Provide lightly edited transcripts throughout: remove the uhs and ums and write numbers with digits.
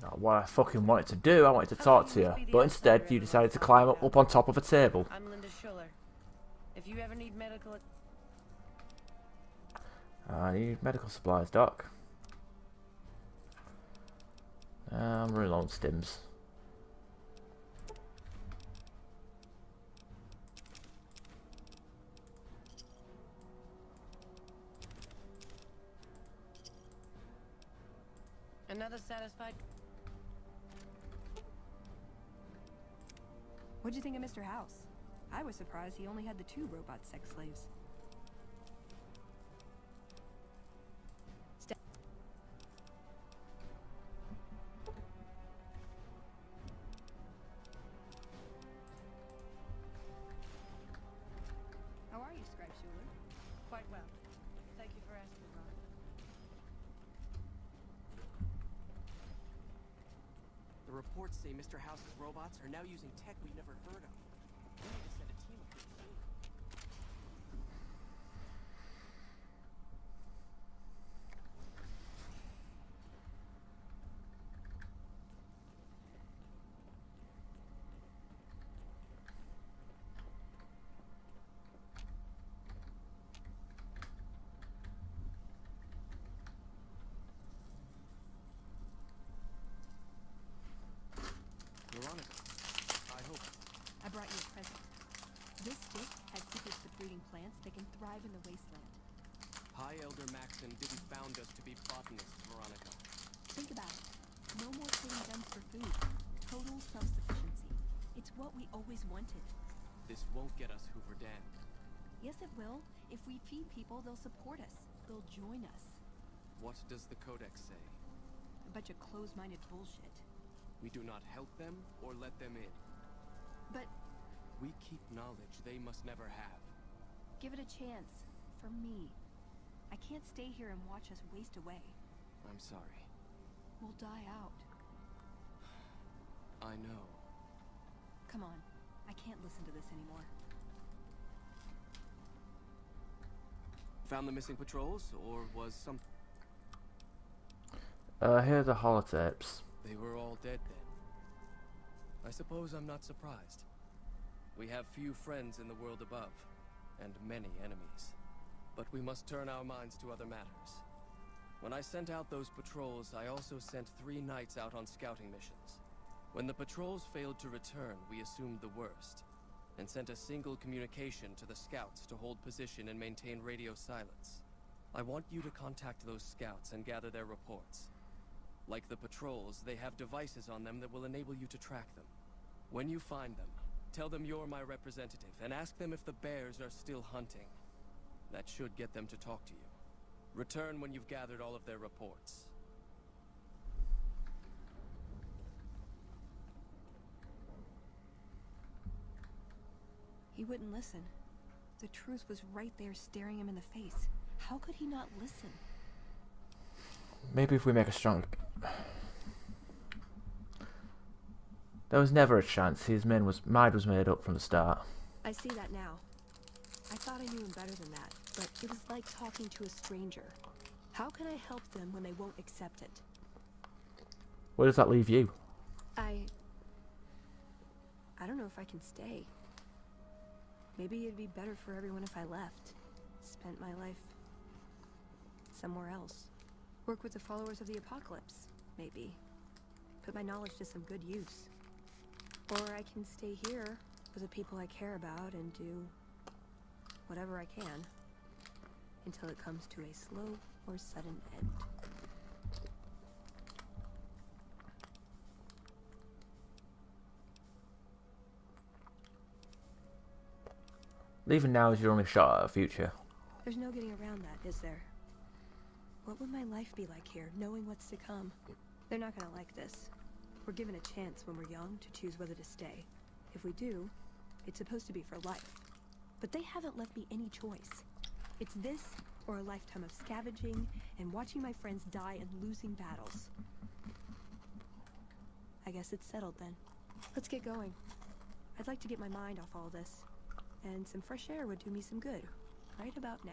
Not what I fucking wanted to do. I wanted to talk to you, but instead you decided to climb up on top of a table. I'm Linda Schuller. If you ever need medical... I need medical supplies, Doc. I'm running low on stims. Another satisfied... What'd you think of Mr. House? I was surprised he only had the 2 robot sex slaves. How are you, Scribe Schuler? Quite well. Thank you for asking, Ron. The reports say Mr. House's robots are now using tech we've never heard of. We need to send a team up here soon. Veronica, I hope. I brought you a present. This stick has secrets to breeding plants that can thrive in the wasteland. High Elder Maxon didn't found us to be botanists, Veronica. Think about it. No more trading guns for food. Total self-sufficiency. It's what we always wanted. This won't get us Hoover Dam. Yes, it will. If we feed people, they'll support us. They'll join us. What does the Codex say? A bunch of closed-minded bullshit. We do not help them or let them in. But We keep knowledge they must never have. give it a chance. For me. I can't stay here and watch us waste away. I'm sorry. We'll die out. I know. Come on. I can't listen to this anymore. Found the missing patrols, or was some... Here are the holotapes. They were all dead then. I suppose I'm not surprised. We have few friends in the world above, and many enemies. But we must turn our minds to other matters. When I sent out those patrols, I also sent 3 knights out on scouting missions. When the patrols failed to return, we assumed the worst, and sent a single communication to the scouts to hold position and maintain radio silence. I want you to contact those scouts and gather their reports. Like the patrols, they have devices on them that will enable you to track them. When you find them, tell them you're my representative, and ask them if the bears are still hunting. That should get them to talk to you. Return when you've gathered all of their reports. He wouldn't listen. The truth was right there staring him in the face. How could he not listen? Maybe if we make a strong... There was never a chance. His mind was made up from the start. I see that now. I thought I knew him better than that, but it was like talking to a stranger. How can I help them when they won't accept it? Where does that leave you? I don't know if I can stay. Maybe it'd be better for everyone if I left. Spent my life somewhere else. Work with the followers of the apocalypse, maybe. Put my knowledge to some good use. Or I can stay here with the people I care about and do whatever I can until it comes to a slow or sudden end. Leaving now is your only shot at a future. There's no getting around that, is there? What would my life be like here, knowing what's to come? They're not gonna like this. We're given a chance when we're young to choose whether to stay. If we do, it's supposed to be for life. But they haven't left me any choice. It's this or a lifetime of scavenging and watching my friends die and losing battles. I guess it's settled then. Let's get going. I'd like to get my mind off all this. And some fresh air would do me some good, right about now.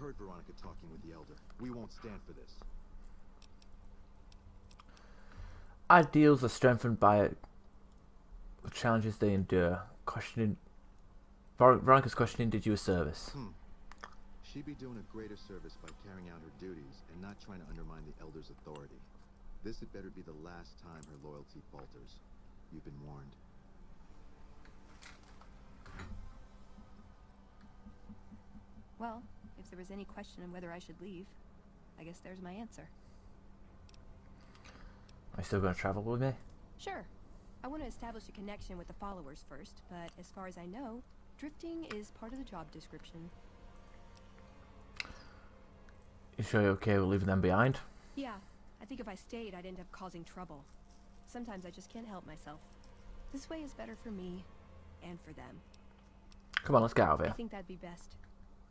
heard Veronica talking with the Elder. We won't stand for this. Ideals are strengthened by the challenges they endure. Questioning. Veronica's questioning did you a service. She'd be doing a greater service by carrying out her duties and not trying to undermine the Elder's authority. This had better be the last time her loyalty falters. You've been warned. Well, if there was any question of whether I should leave, I guess there's my answer. Are you still going to travel with me? Sure. I want to establish a connection with the followers first, but as far as I know, drifting is part of the job description. You sure you're okay with leaving them behind? Yeah, I think if I stayed, I'd end up causing trouble. Sometimes I just can't help myself. This way is better for me, and for them. Come on, let's get out of I here. think that'd be best.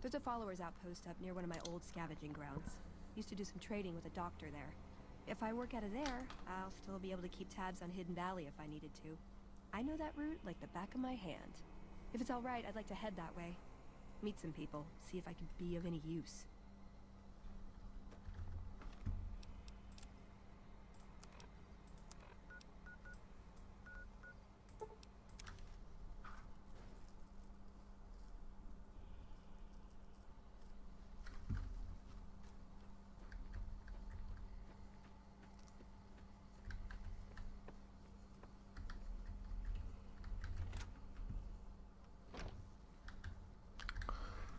There's a followers outpost up near one of my old scavenging grounds. Used to do some trading with a doctor there. If I work out of there, I'll still be able to keep tabs on Hidden Valley if I needed to. I know that route like the back of my hand. If it's alright, I'd like to head that way. Meet some people, see if I can be of any use.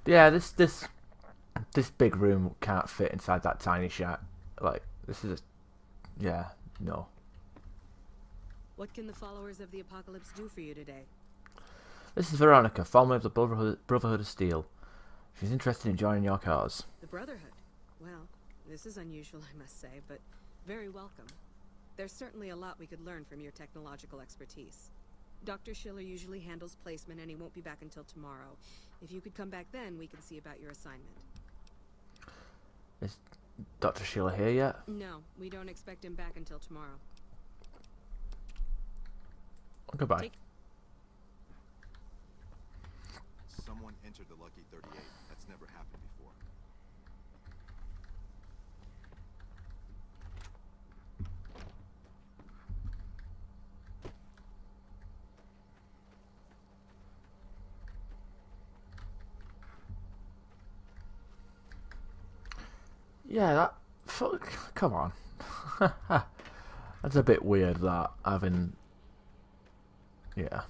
Yeah, this big room can't fit inside that tiny shack. Like, this is yeah, no. What can the followers of the Apocalypse do for you today? This is Veronica, formerly of the Brotherhood of Steel. She's interested in joining your cause. The Brotherhood? Well, this is unusual, I must say, but very welcome. There's certainly a lot we could learn from your technological expertise. Dr. Schiller usually handles placement and he won't be back until tomorrow. If you could come back then, we can see about your assignment. Is Dr. Schiller here yet? No, we don't expect him back until tomorrow. Goodbye. Someone entered the Lucky 38. That's never happened before. Yeah, that... Fuck, come on. That's a bit weird, that, having... Yeah.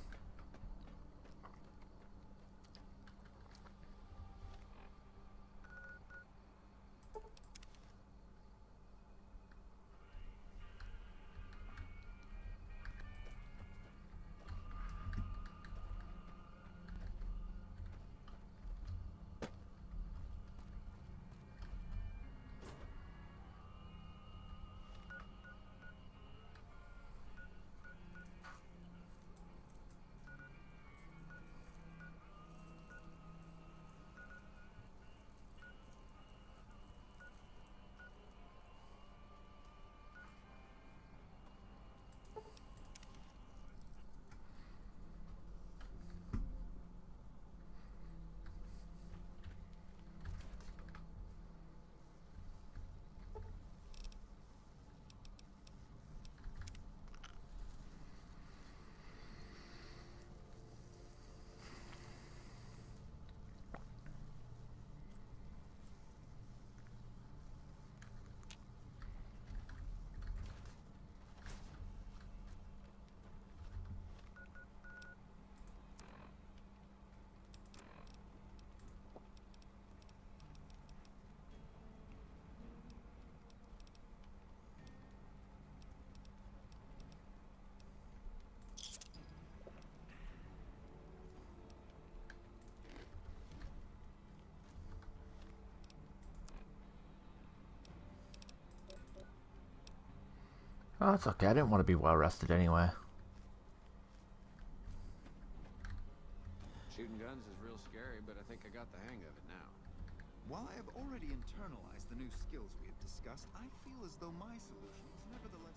Oh, it's okay. I didn't want to be well rested anyway. Shooting guns is real scary, but I think I got the hang of it now. While I have already internalized the new skills we have discussed, I feel as though my solution is nevertheless...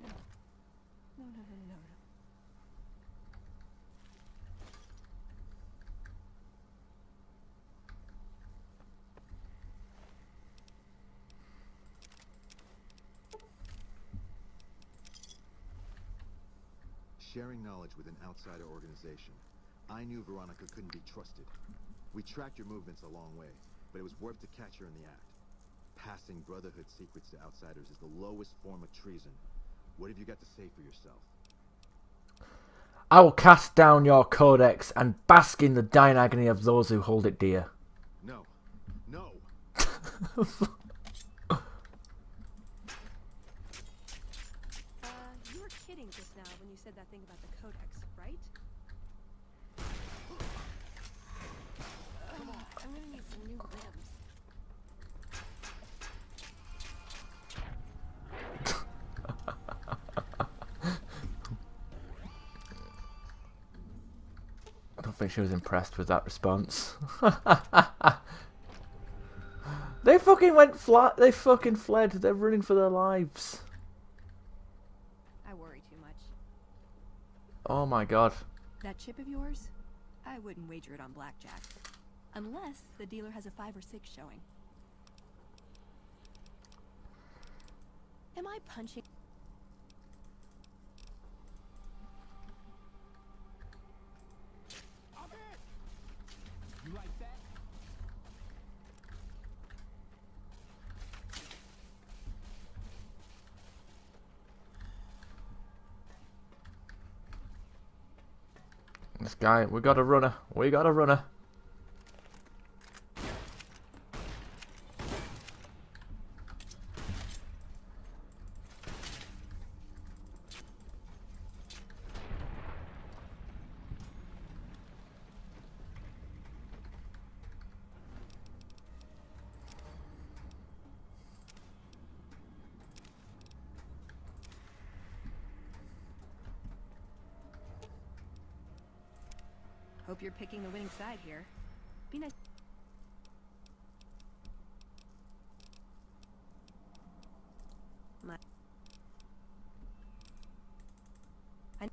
No, no, no, no, no, no. Sharing knowledge with an outsider organization. I knew Veronica couldn't be trusted. We tracked your movements a long way, but it was worth to catch her in the act. Passing Brotherhood secrets to outsiders is the lowest form of treason. What have you got to say for yourself? I will cast down your codex and bask in the dying agony of those who hold it dear. No. No! You were kidding just now when you said that thing about the codex, right? I'm gonna need some new limbs. I don't think she was impressed with that response. They fucking went flat. They fucking fled. They're running for their lives. I worry too much. Oh my god. That chip of yours? I wouldn't wager it on blackjack. Unless the dealer has a 5 or 6 showing. Am I punching? You like that? This guy, we got a runner. We got a runner. Hope you're picking the winning side here. Be nice. My. I.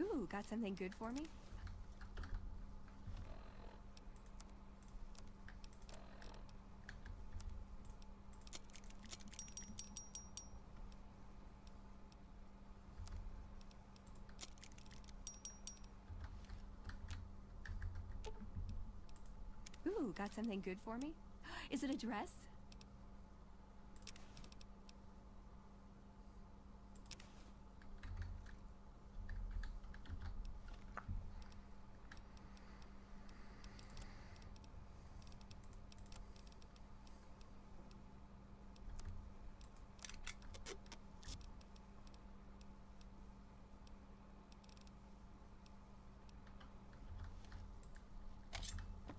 Ooh, got something good for me? Ooh, got something good for me? Is it a dress?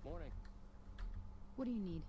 Morning. What do you need?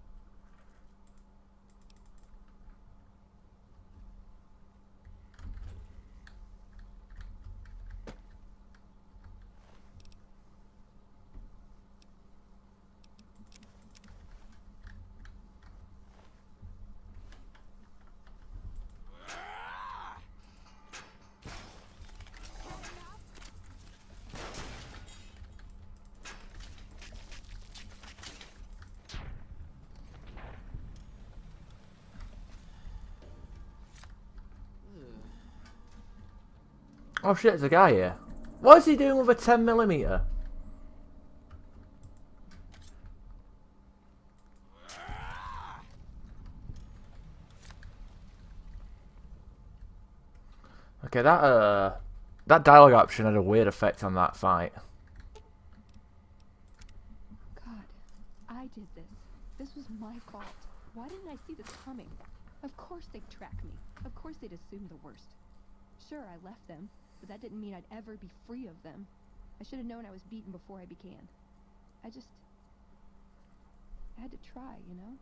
Oh shit, there's a guy here. What is he doing with a 10mm? Okay, that dialogue option had a weird effect on that fight. God, I did this. This was my fault. Why didn't I see this coming? Of course they'd track me. Of course they'd assume the worst. Sure, I left them, but that didn't mean I'd ever be free of them. I should have known I was beaten before I began. I had to try, you know?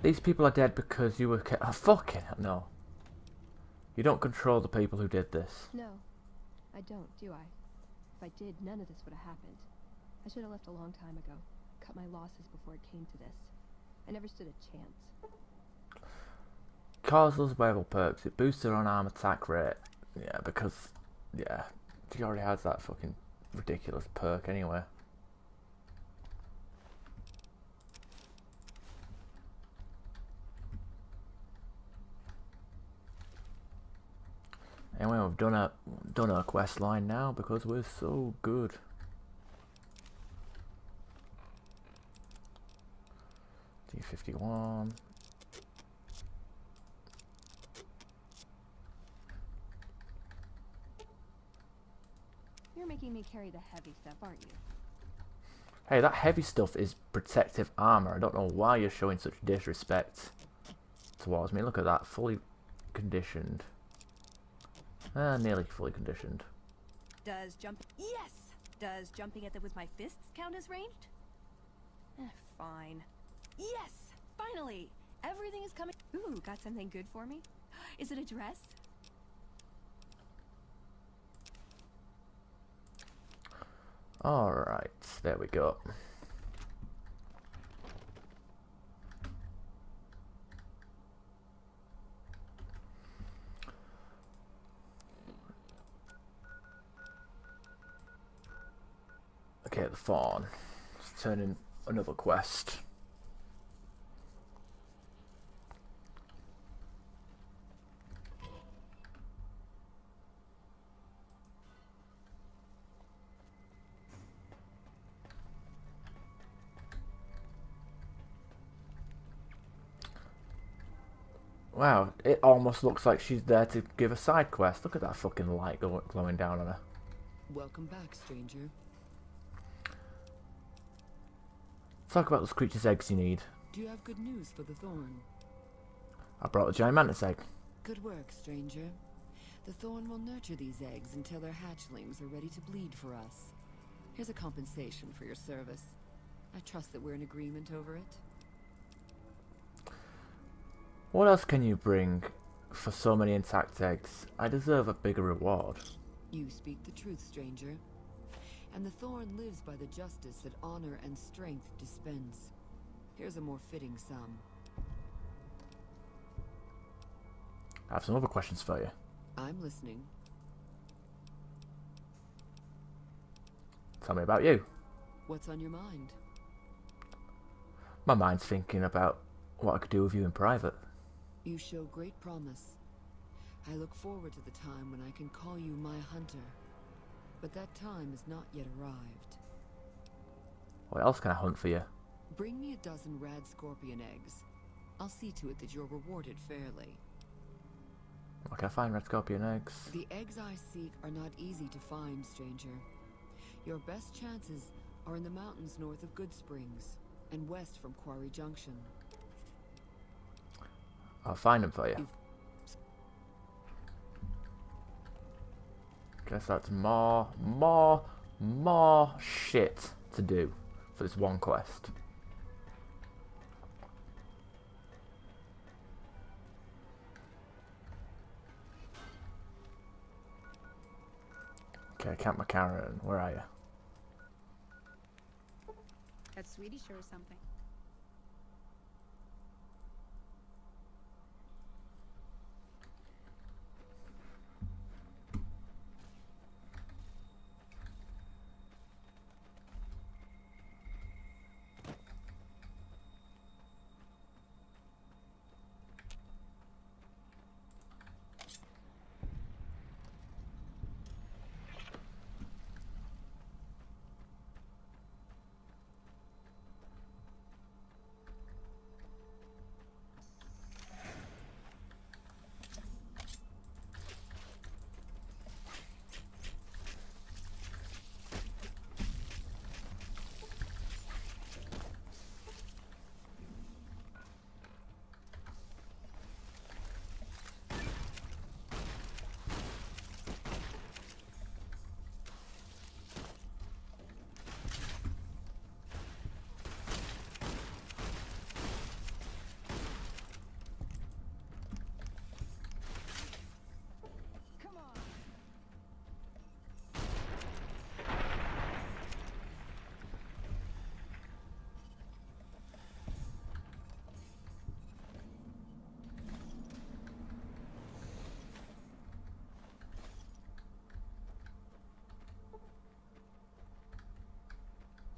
These people are dead because you were oh, fucking hell, no. You don't control the people who did this. No, I don't, do I? If I did, none of this would have happened. I should have left a long time ago. Cut my losses before it came to this. I never stood a chance. Cause those wearable perks, it boosts her unarmed attack rate. Yeah, because, yeah, she already has that fucking ridiculous perk anyway. Anyway, we've done our quest line now because we're so good. D51. You're making me carry the heavy stuff, aren't you? Hey, that heavy stuff is protective armor. I don't know why you're showing such disrespect towards me. Look at that, fully conditioned. Nearly fully conditioned. Does jumping at them with my fists count as ranged? Fine. Yes! Finally! Everything is coming. Ooh, got something good for me? Is it a dress? Alright, there we go. Okay, the fawn. Let's turn in another quest. Wow, it almost looks like she's there to give a side quest. Look at that fucking light glowing down on her. Welcome back, stranger. Talk about those creatures' eggs you need. Do you have good news for the Thorn? I brought the giant mantis egg. Good work, stranger. The Thorn will nurture these eggs until their hatchlings are ready to bleed for us. Here's a compensation for your service. I trust that we're in agreement over it. What else can you bring for so many intact eggs? I deserve a bigger reward. You speak the truth, stranger. And the Thorn lives by the justice that honor and strength dispense. Here's a more fitting sum. I have some other questions for you. I'm listening. Tell me about you. What's on your mind? My mind's thinking about what I could do with you in private. You show great promise. I look forward to the time when I can call you my hunter. But that time has not yet arrived. What else can I hunt for you? Bring me a dozen rad scorpion eggs. I'll see to it that you're rewarded fairly. Where can I find red scorpion eggs? The eggs I seek are not easy to find, stranger. Your best chances are in the mountains north of Good Springs and west from Quarry Junction. I'll find them for you. Guess that's more shit to do for this one quest. Okay, Camp McCarran, where are you? That's Swedish or something.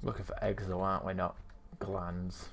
Looking for eggs though, aren't we? Not glands.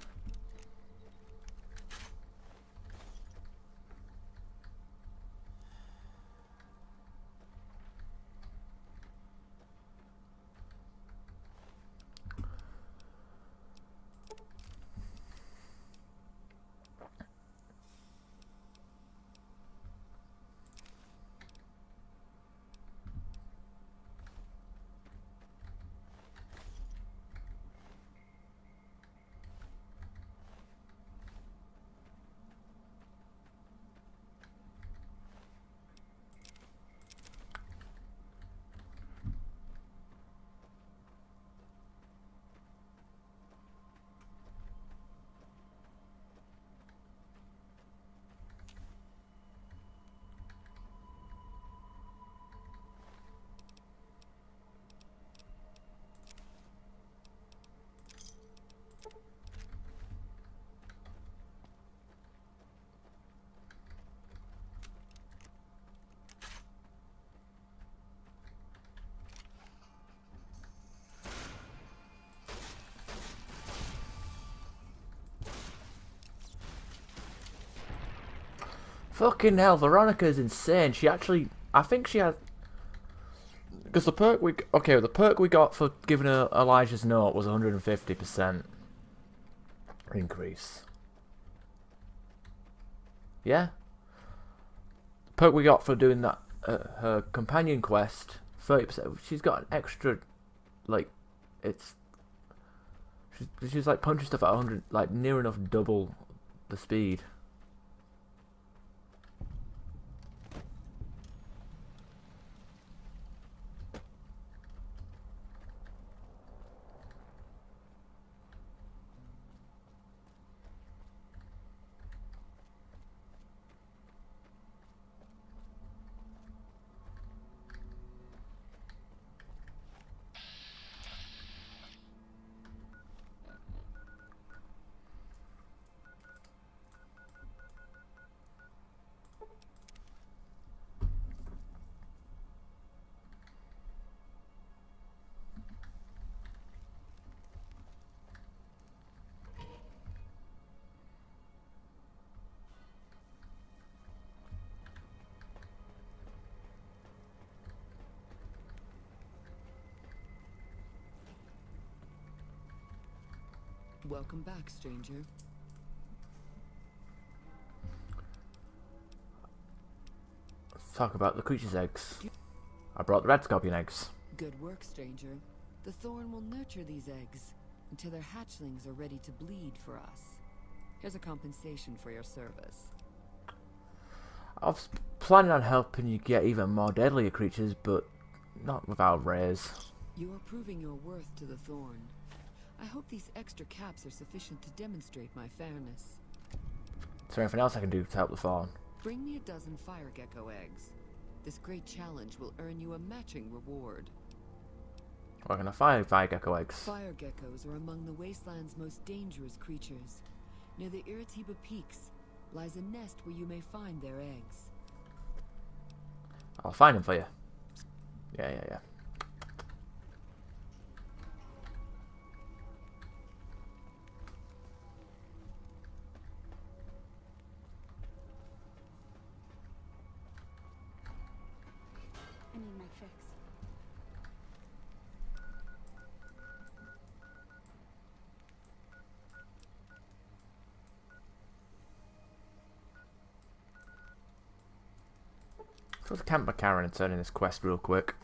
Fucking hell, Veronica's insane. She actually, I think she had, because the perk the perk we got for giving her Elijah's note was 150% increase. Yeah. The perk we got for doing that, her companion quest, 30%. She's got an extra, like, she's like punching stuff at 100, like near enough double the speed. Welcome back, stranger. Let's talk about the creature's eggs. I brought the red scorpion eggs. Good work, stranger. The Thorn will nurture these eggs until their hatchlings are ready to bleed for us. Here's a compensation for your service. I was planning on helping you get even more deadlier creatures, but not without rares. You are proving your worth to the Thorn. I hope these extra caps are sufficient to demonstrate my fairness. Is there anything else I can do to help the Thorn? Bring me a dozen fire gecko eggs. This great challenge will earn you a matching reward. Where can I find fire gecko eggs? Fire geckos are among the wasteland's most dangerous creatures. Near the Iritiba Peaks lies a nest where you may find their eggs. I'll find them for you. Yeah. I need my fix. So let's camp McCarran and turn in this quest real quick.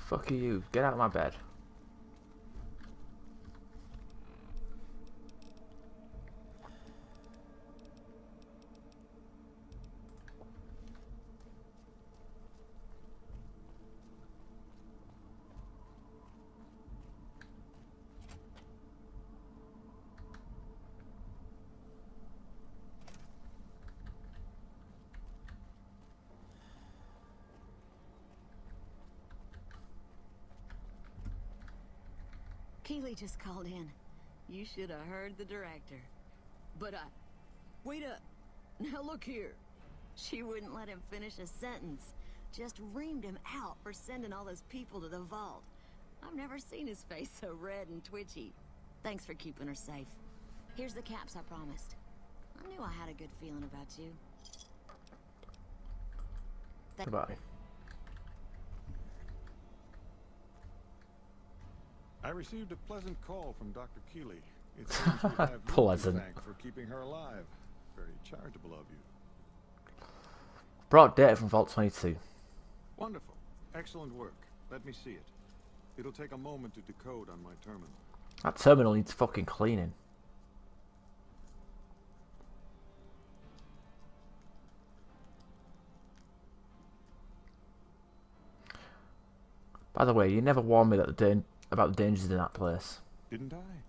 Fuck you. Get out of my bed. Keeley just called in. You should have heard the director. But wait up. Now look here. She wouldn't let him finish a sentence. Just reamed him out for sending all those people to the vault. I've never seen his face so red and twitchy. Thanks for keeping her safe. Here's the caps I promised. I knew I had a good feeling about you. Goodbye. I received a pleasant call from Dr. Keeley. It seems we have you to Pleasant. thank for keeping her alive. Very charitable of you. Brought data from Vault 22. Wonderful. Excellent work. Let me see it. It'll take a moment to decode on my terminal. That terminal needs fucking cleaning. By the way, you never warned me that about the dangers in that place. Didn't I?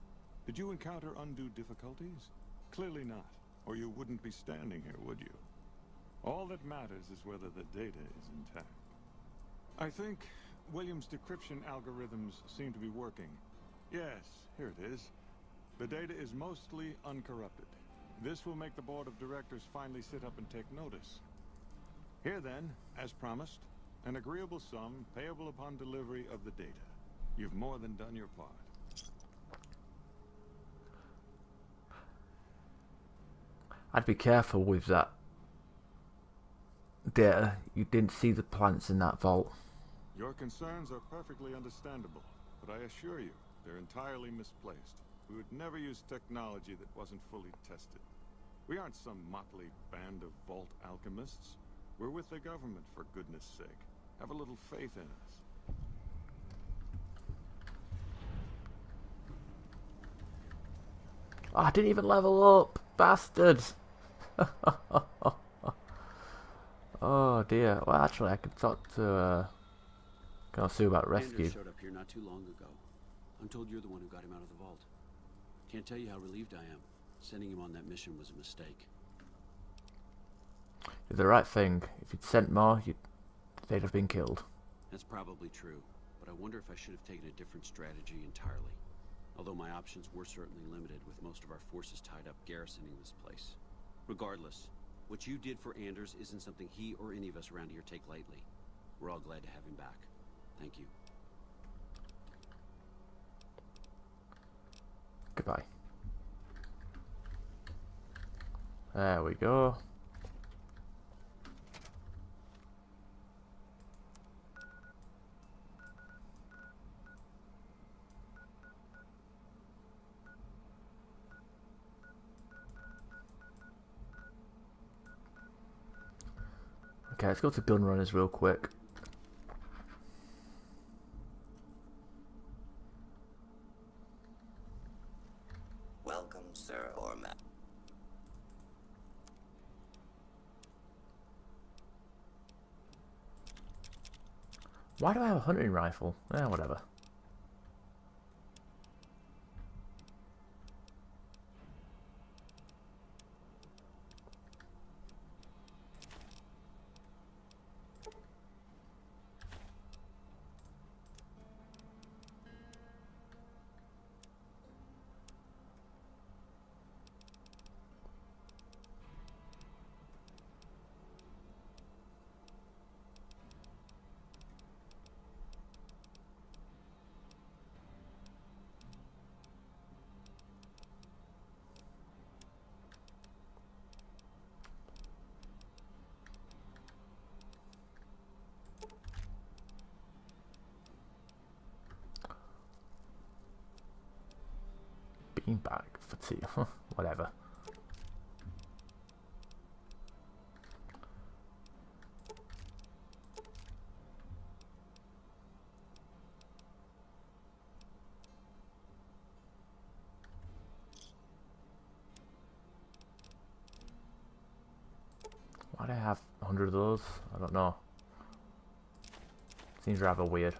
Did you encounter undue difficulties? Clearly not, or you wouldn't be standing here, would you? All that matters is whether the data is intact. I think Williams' decryption algorithms seem to be working. Yes, here it is. The data is mostly uncorrupted. This will make the board of directors finally sit up and take notice. Here then, as promised, an agreeable sum payable upon delivery of the data. You've more than done your part. I'd be careful with that data. You didn't see the plants in that vault. Your concerns are perfectly understandable, but I assure you, they're entirely misplaced. We would never use technology that wasn't fully tested. We aren't some motley band of vault alchemists. We're with the government, for goodness sake. Have a little faith in us. Oh, I didn't even level up, bastards. Oh dear. Well, actually, I could talk to Sue about rescue. Anders showed up here not too long ago. I'm told you're the one who got him out of the vault. Can't tell you how relieved I am. Sending him on that mission was a mistake. Did the right thing. If you'd sent more, they'd have been killed. That's probably true, but I wonder if I should have taken a different strategy entirely. Although my options were certainly limited, with most of our forces tied up garrisoning this place. Regardless, what you did for Anders isn't something he or any of us around here take lightly. We're all glad to have him back. Thank you. Goodbye. There we go. Okay, let's go to gun runners real quick. Welcome, sir, or ma'am. Why do I have a hunting rifle? Whatever. Beanbag for tea. Whatever. 200 of those. I don't know. Seems rather weird.